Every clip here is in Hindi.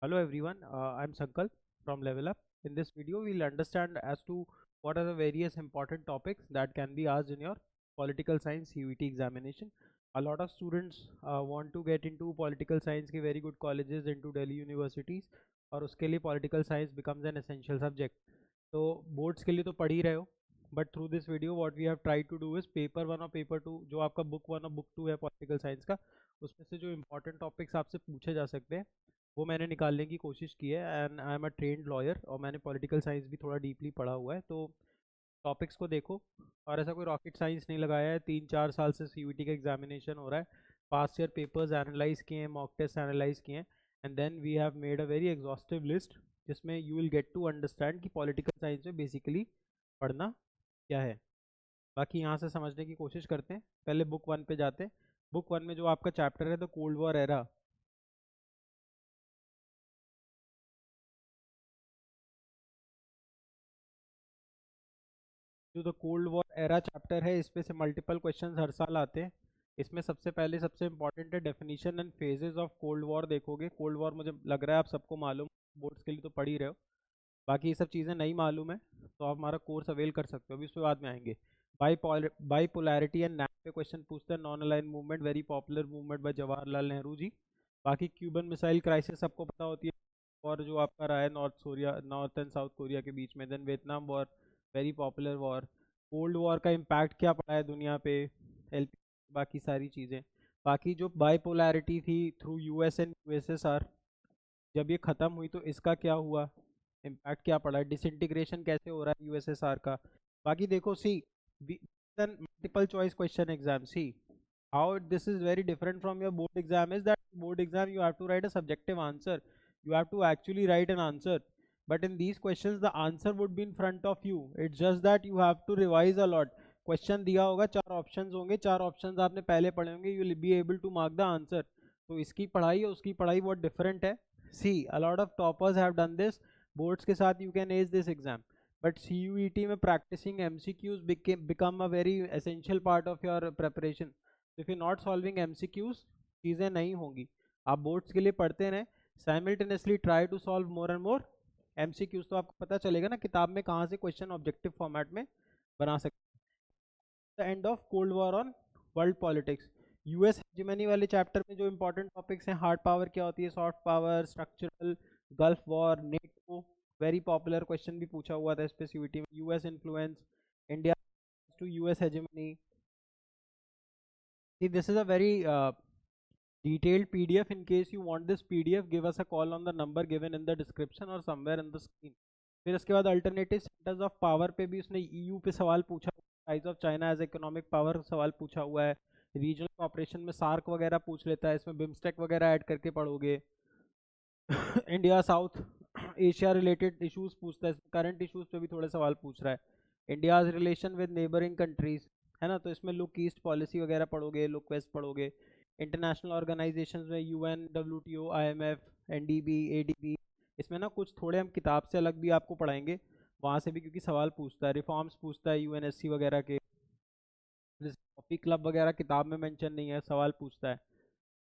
Hello everyone, I'm Sankalp from Level Up. In this video, we'll understand as to what are the various important topics that can be asked in your political science CUET examination. A lot of students want to get into political science के very good colleges into Delhi universities और उसके लिए political science becomes an essential subject. तो boards के लिए तो पढ़ ही रहे हो, but through this video what we have tried to do is paper 1 और paper 2 जो आपका book 1 और book 2 है political science का, उसमें से जो important topics आपसे पूछे जा सकते हैं वो मैंने निकालने की कोशिश की है. And I am a trained lawyer और मैंने पॉलिटिकल साइंस भी थोड़ा डीपली पढ़ा हुआ है. तो टॉपिक्स को देखो, और ऐसा कोई रॉकेट साइंस नहीं लगाया है. 3-4 साल से सीयूईटी का एग्जामिनेशन हो रहा है. पास्ट ईयर पेपर्स एनालाइज किए हैं, मॉक टेस्ट एनालाइज किए हैं, and then we have made a very exhaustive list जिसमें you will get to understand कि पॉलिटिकल साइंस में बेसिकली पढ़ना क्या है. बाकी यहाँ से समझने की कोशिश करते हैं. पहले बुक 1 पे जाते हैं. बुक 1 में जो आपका चैप्टर है द कोल्ड वॉर एरा, जो the cold war era chapter है, इस पे से मल्टीपल क्वेश्चंस हर साल आते हैं. इसमें सबसे पहले सबसे इंपॉर्टेंट है definition and phases of cold war. देखोगे कोल्ड वॉर, मुझे लग रहा है आप सबको मालूम, बोर्ड्स के लिए तो पढ़ ही रहे हो. बाकी ये सब चीज़ें नहीं मालूम है तो आप हमारा कोर्स अवेल कर सकते हो, अभी उसके बाद में आएंगे. बाईपोलैरिटी एंड नैप पे क्वेश्चन पूछते हैं. Non aligned movement, very popular movement by Jawaharlal Nehru ji. बाकी क्यूबन मिसाइल क्राइसिस सबको पता होती है, और जो आपका रहा है नॉर्थ एंड साउथ कोरिया के बीच में. Then Vietnam war, very popular war. Cold war का इम्पैक्ट क्या पड़ा है दुनिया पे, एल, बाकी सारी चीज़ें. बाकी जो बाईपोलैरिटी थी थ्रू यूएस एंड यूएसएसआर, जब ये ख़त्म हुई तो इसका क्या हुआ, इम्पैक्ट क्या पड़ा है, डिसइंटीग्रेशन कैसे हो रहा है यूएसएसआर का. बाकी देखो, see multiple choice question exam, see how this is very different from your board exam is that board exam you have to write a subjective answer, you have to actually write an answer, but in these questions the answer would be in front of you. It's just that you have to revise a lot. Question दिया होगा, 4 ऑप्शंस होंगे, 4 ऑप्शंस आपने पहले पढ़े होंगे, you will be able to mark the answer. तो इसकी पढ़ाई और उसकी पढ़ाई बहुत डिफरेंट है. See a lot of toppers have done this. Boards के साथ you can ace this exam, but CUET में practising MCQs become a very essential part of your preparation. If you not solving MCQs, चीज़ें नहीं होंगी. आप बोर्ड्स के लिए पढ़ते रहें, simultaneously try to solve more and more MCQs, तो आपको पता चलेगा ना किताब में कहाँ से क्वेश्चन ऑब्जेक्टिव फॉर्मेट में बना सकते हैं. The end of cold war on world politics. US hegemony वाले चैप्टर में जो इंपॉर्टेंट टॉपिक्स हैं, हार्ड पावर क्या होती है, soft power, structural, gulf war, NATO, very popular question भी पूछा हुआ था इस पे CUET में. US influence, India to US hegemony. See, this is a very detailed PDF. In case you want this PDF, give us a call on the number given in the description or somewhere in the screen. फिर उसके बाद अल्टरनेटिव सेंटर्स ऑफ पावर पे भी उसने EU पे सवाल पूछा. Size of China as economic power सवाल पूछा हुआ है. रीजनल कॉपरेशन में सार्क वगैरह पूछ लेता है, इसमें बिम्स्टेक वगैरह ऐड करके पढ़ोगे. India south Asia related issues पूछता है, करंट इश्यूज पे भी थोड़े सवाल पूछ रहा है. India's relation with neighbouring countries है ना, तो इसमें लुक ईस्ट पॉलिसी वगैरह पढ़ोगे, लुक वेस्ट पढ़ोगे. इंटरनेशनल ऑर्गेनाइजेशंस में UN, WTO, IMF, NDB, ADB, इसमें ना कुछ थोड़े हम किताब से अलग भी आपको पढ़ाएंगे वहाँ से भी, क्योंकि सवाल पूछता है. रिफॉर्म्स पूछता है UNSC वगैरह के. कॉपी क्लब वगैरह किताब में मेंशन नहीं है, सवाल पूछता है.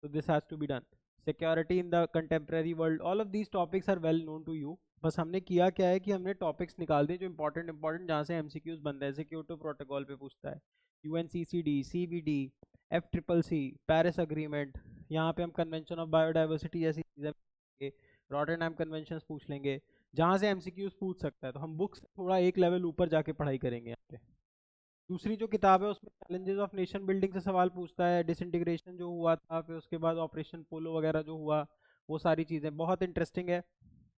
तो this has to be done. Security in the contemporary world, all of these topics are well known to you. बस हमने किया क्या है कि हमने टॉपिक्स निकाल दिए जो इंपॉर्टेंट जहाँ से MCQs बनते हैं. जैसे क्योटो प्रोटोकॉल पे पूछता है, UNCCD, CBD, FCCC, Paris agreement. यहाँ पे हम कन्वेंशन ऑफ बायोडाइवर्सिटी जैसी चीज़ें, रॉटरडैम कन्वेंशन पूछ लेंगे. जहाँ से MCQs पूछ सकता है, तो हम बुक्स थोड़ा एक लेवल ऊपर जाके पढ़ाई करेंगे यहाँ पे. दूसरी जो किताब है उसमें चैलेंजेस ऑफ नेशन बिल्डिंग से सवाल पूछता है, डिसइंटीग्रेशन जो हुआ था, फिर उसके बाद ऑपरेशन पोलो वगैरह जो हुआ, वो सारी चीज़ें बहुत इंटरेस्टिंग है.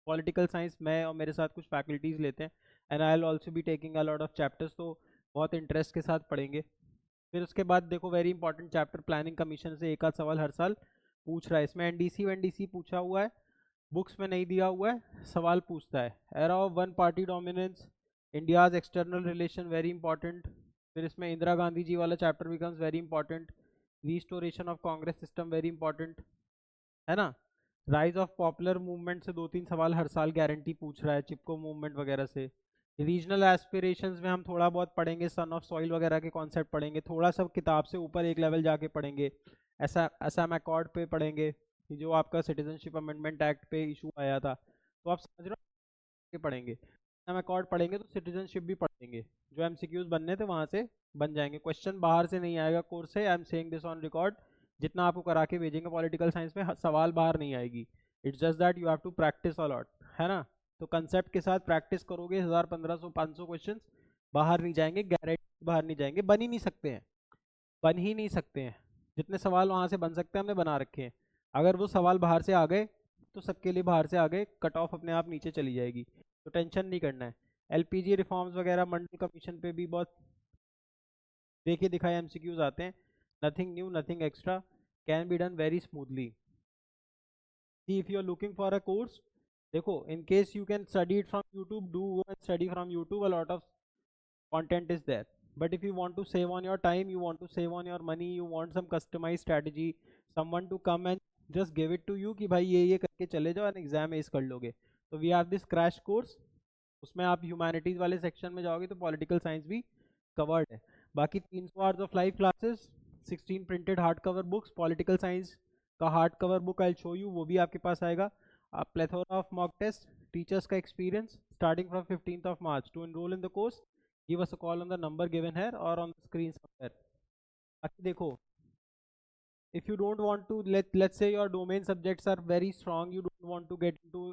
पॉलिटिकल साइंस मैं और मेरे साथ कुछ फैकल्टीज़ लेते हैं, and I will also be taking a lot of chapters, तो बहुत इंटरेस्ट के साथ पढ़ेंगे. फिर उसके बाद देखो, very important chapter planning commission से एक आध सवाल हर साल पूछ रहा है. इसमें NDC पूछा हुआ है, बुक्स में नहीं दिया हुआ है, सवाल पूछता है. Era of one party dominance, India's external relation, very important. फिर इसमें इंदिरा गांधी जी वाला chapter becomes very important. Restoration of Congress system, very important है ना. राइज ऑफ पॉपुलर मूवमेंट से 2-3 सवाल हर साल गारंटी पूछ रहा है, चिपको मूवमेंट वगैरह से. रीजनल एस्पिरेशंस में हम थोड़ा बहुत पढ़ेंगे, सन ऑफ सॉइल वगैरह के कॉन्सेप्ट पढ़ेंगे, थोड़ा सा किताब से ऊपर एक लेवल जाके पढ़ेंगे. ऐसा असम अकॉर्ड पे पढ़ेंगे. कि जो आपका सिटीजनशिप अमेंडमेंट एक्ट पे इशू आया था, तो आप समझ रहे हो के पढ़ेंगे, हम अकॉर्ड पढ़ेंगे तो सिटीजनशिप भी पढ़ेंगे, जो एमसीक्यूज बनने थे वहां से बन जाएंगे। क्वेश्चन बाहर से नहीं आएगा कोर्स से, I am saying this on record. जितना आपको करा के भेजेंगे पॉलिटिकल साइंस में सवाल बाहर नहीं आएगी, it's just that you have to practice a lot, है ना। तो कंसेप्ट के साथ प्रैक्टिस करोगे, 1000 1500 500 क्वेश्चन बाहर नहीं जाएंगे, गारंटी बाहर नहीं जाएंगे, बन ही नहीं सकते हैं, बन ही नहीं सकते हैं। जितने सवाल वहां से बन सकते हैं हमने बना रखे हैं, अगर वो सवाल बाहर से आ गए तो सबके लिए बाहर से आ गए, कट ऑफ अपने आप नीचे चली जाएगी, तो टेंशन नहीं करना है। एलपीजी रिफॉर्म्स वगैरह मंडल कमीशन पे भी बहुत देखिए दिखाए एमसीक्यूज आते हैं, nothing new nothing extra, can be done very smoothly. See if you are looking for a course, देखो in case you can study it from YouTube, do go and study from YouTube, a lot of content is there. But if you want to save on your time, you want to save on your money, you want some customized strategy, someone to come and just give it to you कि भाई ये करके चले जाओ and एग्जाम एस कर लोगे, तो we have this crash course, उसमें आप ह्यूमैनिटीज वाले सेक्शन में जाओगे तो पॉलिटिकल साइंस भी कवर्ड है। बाकी 300 hours of live classes, 16 printed hard cover books, political science का hard cover book I show you, वो भी आपके पास आएगा। Plethora of mock test, teachers का experience starting from 15th of March। To enrol in the course give us a call on the number given here or on the screen somewhere। बाकी देखो, if you don't want to, let's say your domain subjects are very strong, you don't want to get into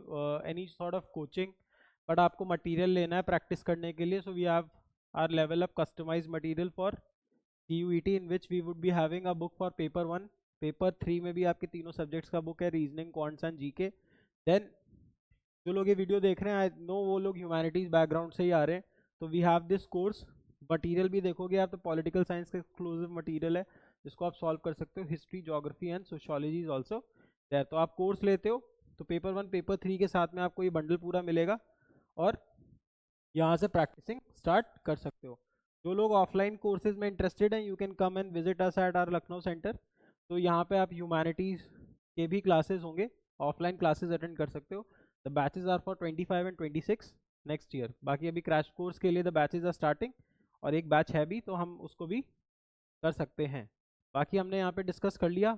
any sort of coaching, but आपको material लेना है practice करने के लिए, so we have our level up customized material for CUET in which we would be having a book for paper 1, paper 3 में भी आपके तीनों subjects का book है, reasoning, quants and GK। then जो लोग ये वीडियो देख रहे हैं, आई नो वो लोग ह्यूमैनिटीज बैकग्राउंड से ही आ रहे हैं, तो we have this course. Material भी देखोगे आप तो पॉलिटिकल साइंस का एक्सक्लूसिव मटेरियल है जिसको आप सॉल्व कर सकते हो, history, geography and sociology is also there. तो आप कोर्स लेते हो तो पेपर 1 पेपर 3 के साथ में आपको ये बंडल पूरा मिलेगा और यहाँ से प्रैक्टिसिंग स्टार्ट कर सकते हो। जो लोग ऑफलाइन कोर्सेज में इंटरेस्टेड हैं, you can come and visit us at our Lucknow centre. तो यहाँ पे आप ह्यूमैनिटीज़ के भी क्लासेस होंगे, ऑफलाइन क्लासेस अटेंड कर सकते हो। The batches are for 25 and 26 next year. बाकी अभी क्रैश कोर्स के लिए द बैचेज आर स्टार्टिंग, और एक बैच है भी तो हम उसको भी कर सकते हैं। बाकी हमने यहाँ पे डिस्कस कर लिया,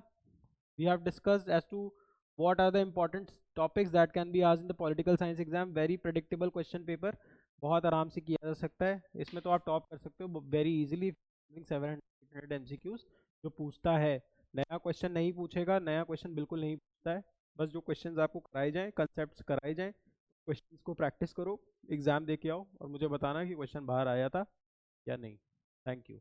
we have discussed as to what are the important topics that can be asked in the political science exam। very predictable question paper, बहुत आराम से किया जा सकता है, इसमें तो आप टॉप कर सकते हो वेरी इजीली। 700 MCQs जो पूछता है, नया क्वेश्चन नहीं पूछेगा, नया क्वेश्चन बिल्कुल नहीं पूछता है, बस जो क्वेश्चंस आपको कराए जाएं, कंसेप्ट्स कराए जाएं, क्वेश्चंस को प्रैक्टिस करो, एग्जाम दे के आओ और मुझे बताना कि क्वेश्चन बाहर आया था या नहीं। Thank you.